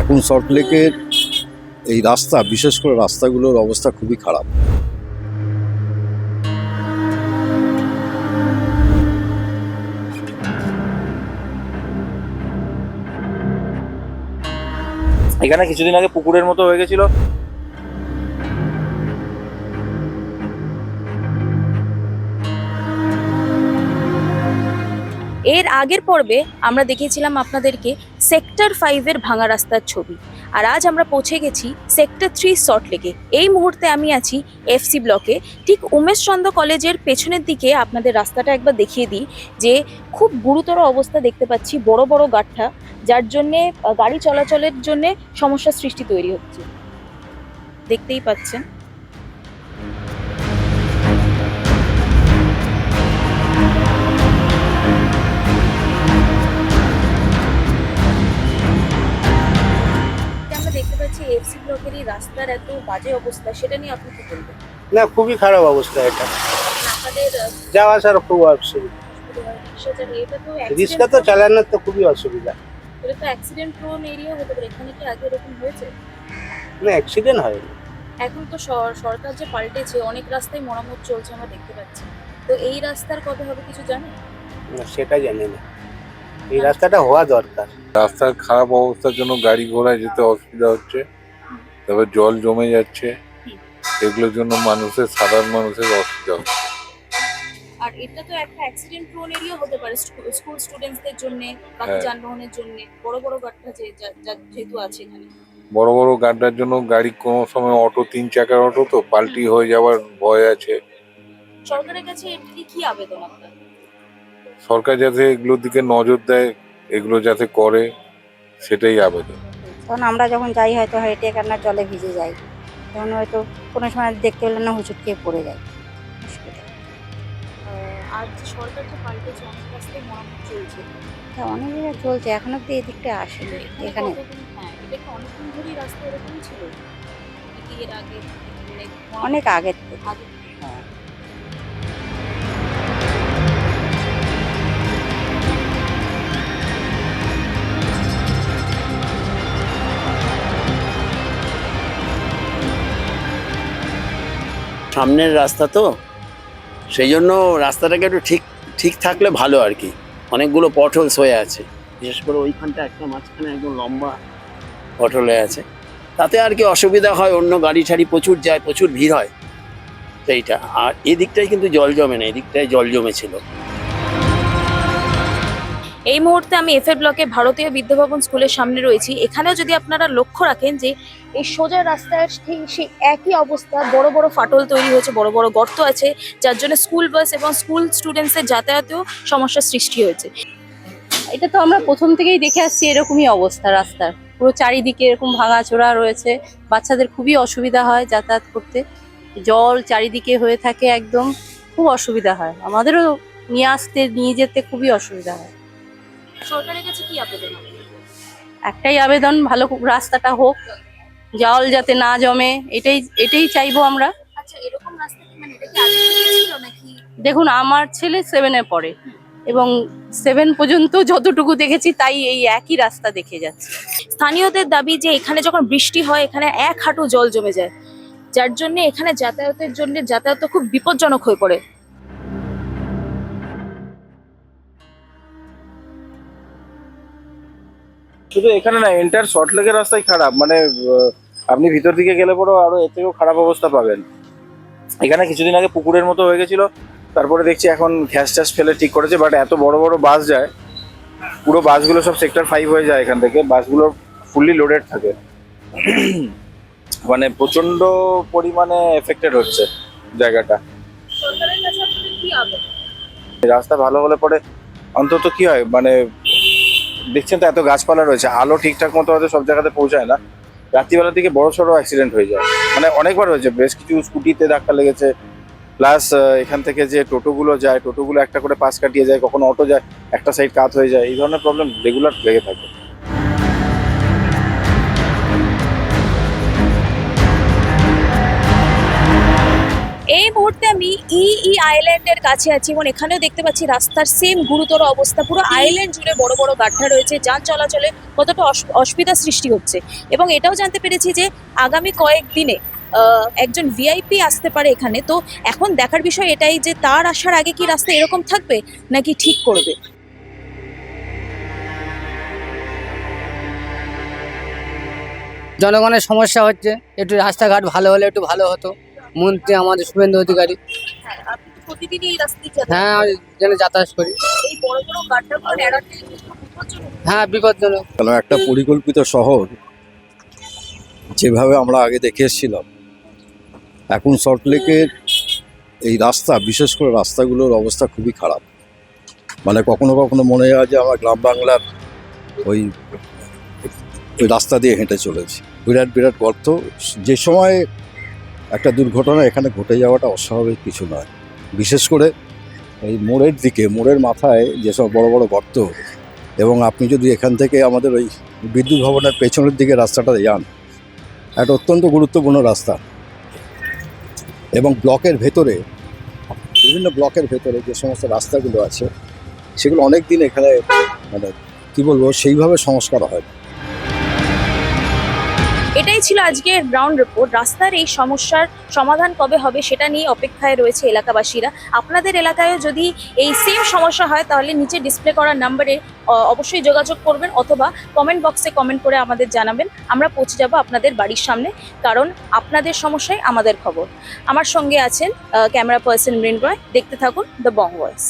এখন সল্টলেকের এই রাস্তা, বিশেষ করে রাস্তাগুলোর অবস্থা খুবই খারাপ। এখানে কিছুদিন আগে পুকুরের মতো হয়ে গেছিল। এর আগের পর্বে আমরা দেখিয়েছিলাম আপনাদেরকে সেক্টর 5-এর ভাঙা রাস্তার ছবি, আর আজ আমরা পৌঁছে গেছি সেক্টর 3 সল্টলেকে। এই মুহূর্তে আমি আছি এফসি ব্লকে, ঠিক উমেশচন্দ্র কলেজের পেছনের দিকে। আপনাদের রাস্তাটা একবার দেখিয়ে দিই যে খুব গুরুতর অবস্থা দেখতে পাচ্ছি, বড় বড় গাঁঠা, যার জন্যে গাড়ি চলাচলের জন্যে সমস্যার সৃষ্টি তৈরি হচ্ছে, দেখতেই পাচ্ছেন। দেখতে পাচ্ছি এফসি ব্লকের এই রাস্তার এত বাজে অবস্থা, সেটা নিয়ে আপনি কি বলবেন? না, খুবই খারাপ অবস্থা। এটা আপনাদের যাওয়া আসার খুব অসুবিধা, রিক্সা তো চালানোর তো খুবই অসুবিধা। এটা তো অ্যাক্সিডেন্ট প্রোন এরিয়া হতে পারে, এখানে কি আগে এরকম হয়েছে? না, অ্যাক্সিডেন্ট হয়নি। এখন তো সরকার যে পাল্টেছে, অনেক রাস্তায় মেরামত চলছে আমরা দেখতে পাচ্ছি, তো এই রাস্তার কবে হবে কিছু জানেন? না, সেটা জানি না। এই রাস্তাটা হওয়া দরকার। রাস্তার খারাপ অবস্থার জন্য গাড়ি ঘোড়ায় যেতে অসুবিধা হচ্ছে, তারপর জল জমে যাচ্ছে, এগুলোর জন্য সাধারণ মানুষের অসুবিধা হচ্ছে। আর এটা তো একটা অ্যাক্সিডেন্ট প্রোন এরিয়া হতে পারে স্কুল স্টুডেন্টসদের জন্য, বাকি যানবাহনের জন্য। বড় বড় গাড়িটা যেহেতু আছে এখানে, বড় বড় গাড্ডার জন্য গাড়ি কোনো সময় অটো, 3 চাকার অটো তো পাল্টি হয়ে যাওয়ার ভয় আছে। সরকারের কাছে কি আবেদন আপনার? সরকার যাতে এগুলোর দিকে নজর দেয়, এগুলো যাতে করে, সেটাই আবেদন। তখন আমরা যখন যাই হয়তো হেঁটে কান্না জলে ভিজে যাই, তখন হয়তো কোনো সময় দেখতে পেলে না হুঁচট খেয়ে পড়ে যায়। আর যে সরকার যে পাল্টেছে, অনেক রাস্তায় মেরামত চলছে। হ্যাঁ, অনেক জায়গায় চলছে, এখনো তো এই দিকটা আসেনি এখানে। হ্যাঁ, এটা কি অনেকদিন ধরেই রাস্তা এরকম ছিল নাকি এর আগে? অনেক আগের থেকে। হ্যাঁ। সামনের রাস্তা তো, সেই জন্য রাস্তাটাকে একটু ঠিক থাকলে ভালো আর কি। অনেকগুলো পটহোলস হয়ে আছে, বিশেষ করে ওইখানটা একটা মাঝখানে একদম লম্বা পটহোল হয়ে আছে, তাতে আর কি অসুবিধা হয়। অন্য গাড়ি ঠাড়ি প্রচুর যায়, প্রচুর ভিড় হয় সেইটা। আর এদিকটাই কিন্তু জল জমে না, এদিকটায় জল জমেছিল। এই মুহূর্তে আমি এফএ ব্লকে ভারতীয় বিদ্যাভবন স্কুলের সামনে রয়েছি। এখানেও যদি আপনারা লক্ষ্য রাখেন যে এই সোজা রাস্তার ঠিক সেই একই অবস্থা, বড় বড় ফাটল তৈরি হয়েছে, বড় বড় গর্ত আছে, যার জন্য স্কুল বাস এবং স্কুল স্টুডেন্টসের যাতায়াতেও সমস্যার সৃষ্টি হয়েছে। এটা তো আমরা প্রথম থেকেই দেখে আসছি, এরকমই অবস্থা রাস্তার। পুরো চারিদিকে এরকম ভাঙাচোরা রয়েছে, বাচ্চাদের খুবই অসুবিধা হয় যাতায়াত করতে। জল চারিদিকে হয়ে থাকে, একদম খুব অসুবিধা হয়। আমাদেরও নিয়ে যেতে খুবই অসুবিধা হয়। সরকারের কাছে কি আবেদন? একটাই আবেদন, ভালো রাস্তাটা হোক, জল যাতে না জমে, এটাই চাইবো আমরা। আচ্ছা, এরকম রাস্তা কি মানে এটা কি আগে থেকে ছিল নাকি? দেখুন, আমার ছেলে 7-এ পড়ে এবং 7 পর্যন্ত যতটুকু দেখেছি তাই এই একই রাস্তা দেখে যাচ্ছে। স্থানীয়দের দাবি যে এখানে যখন বৃষ্টি হয়, এখানে 1 হাঁটু জল জমে যায়, যার জন্য এখানে যাতায়াত খুব বিপজ্জনক হয়ে পড়ে। শুধু এখানে না, এন্টার সল্টলেকের রাস্তাই খারাপ। মানে আপনি ভিতর দিকে গেলে পরেও আরো এর থেকেও খারাপ অবস্থা পাবেন। এখানে কিছুদিন আগে পুকুরের মতো হয়ে গেছিল, তারপরে দেখছি এখন ঘ্যাস ট্যাস ফেলে ঠিক করেছে। বাট এত বড় বড় বাস যায়, পুরো বাসগুলো সব সেক্টর 5 হয়ে যায়। এখান থেকে বাসগুলো ফুললি লোডেড থাকে, মানে প্রচন্ড পরিমাণে এফেক্টেড হচ্ছে জায়গাটা। সরকারের কাছে আপনাদের কি আবেদন? রাস্তা ভালো হলে পরে অন্তত কি হয়, মানে দেখছেন তো এত গাছপালা রয়েছে, আলো ঠিকঠাক মতো হয়তো সব জায়গাতে পৌঁছায় না। রাত্রিবেলার দিকে বড় সড়ো অ্যাক্সিডেন্ট হয়ে যায়, মানে অনেকবার হয়েছে। বেশ কিছু স্কুটিতে ধাক্কা লেগেছে, প্লাস এখান থেকে যে টোটোগুলো যায়, টোটোগুলো একটা করে পাশ কাটিয়ে যায়, কখনো অটো যায়, একটা সাইড কাত হয়ে যায়। এই ধরনের প্রবলেম রেগুলার লেগে থাকে। এই মুহূর্তে মুহূর্তে আমি আইল্যান্ডের কাছে আছি এবং এখানেও দেখতে পাচ্ছি রাস্তার সেম গুরুতর অবস্থা। পুরো আইল্যান্ড জুড়ে বড় বড় গাড্ডা রয়েছে, যান চলাচলে কতটা অসুবিধার সৃষ্টি হচ্ছে। এবং এটাও জানতে পেরেছি যে আগামী কয়েকদিনে একজন ভিআইপি আসতে পারে এখানে। তো এখন দেখার বিষয় এটাই যে তার আসার আগে কি রাস্তা এরকম থাকবে নাকি ঠিক করবে। জনগণের সমস্যা হচ্ছে, একটু রাস্তাঘাট ভালো হলে একটু ভালো হতো। মন্ত্রী আমাদের শুভেন্দু অধিকারী, আপনি তো প্রতিদিনই এই রাস্তায় যাতায়াত হ্যাঁ আমি যেন যাতায়াত করি। করেন। এই বড় বড় গাড্ডাগুলো এড়াতে বিপজ্জনক। হ্যাঁ বিপজ্জনক। কেন একটা পরিকল্পিত শহর যেভাবে আমরা আগে দেখে এসেছিলাম, এখন সল্টলেকের এই রাস্তা, বিশেষ করে রাস্তাগুলোর অবস্থা খুবই খারাপ। মানে কখনো কখনো মনে হয় যে আমরা গ্রাম বাংলার ওই ওই রাস্তা দিয়ে হেঁটে চলেছি। বিরাট বিরাট গর্ত, যে সময় একটা দুর্ঘটনা এখানে ঘটে যাওয়াটা অস্বাভাবিক কিছু নয়। বিশেষ করে এই মোড়ের দিকে, মোড়ের মাথায় যেসব বড় বড় গর্ত, এবং আপনি যদি এখান থেকে আমাদের ওই বিদ্যুৎ ভবনের পেছনের দিকে রাস্তাটা যান, একটা অত্যন্ত গুরুত্বপূর্ণ রাস্তা। এবং ব্লকের ভেতরে, বিভিন্ন ব্লকের ভেতরে যে সমস্ত রাস্তাগুলো আছে সেগুলো অনেক দিন এখানে মানে কী বলবো, সেইভাবে সংস্কার হয়। এটাই ছিল আজকের গ্রাউন্ড রিপোর্ট। রাস্তার এই সমস্যার সমাধান কবে হবে সেটা নিয়ে অপেক্ষায় রয়েছে এলাকাবাসীরা। আপনাদের এলাকায়ও যদি এই সেম সমস্যা হয় তাহলে নিচে ডিসপ্লে করা নাম্বারে অবশ্যই যোগাযোগ করবেন, অথবা কমেন্ট বক্সে কমেন্ট করে আমাদের জানাবেন। আমরা পৌঁছে যাব আপনাদের বাড়ির সামনে, কারণ আপনাদের সমস্যাই আমাদের খবর। আমার সঙ্গে আছেন ক্যামেরা পার্সন মৃন্ময়। দেখতে থাকুন দ্য বং ভয়েস।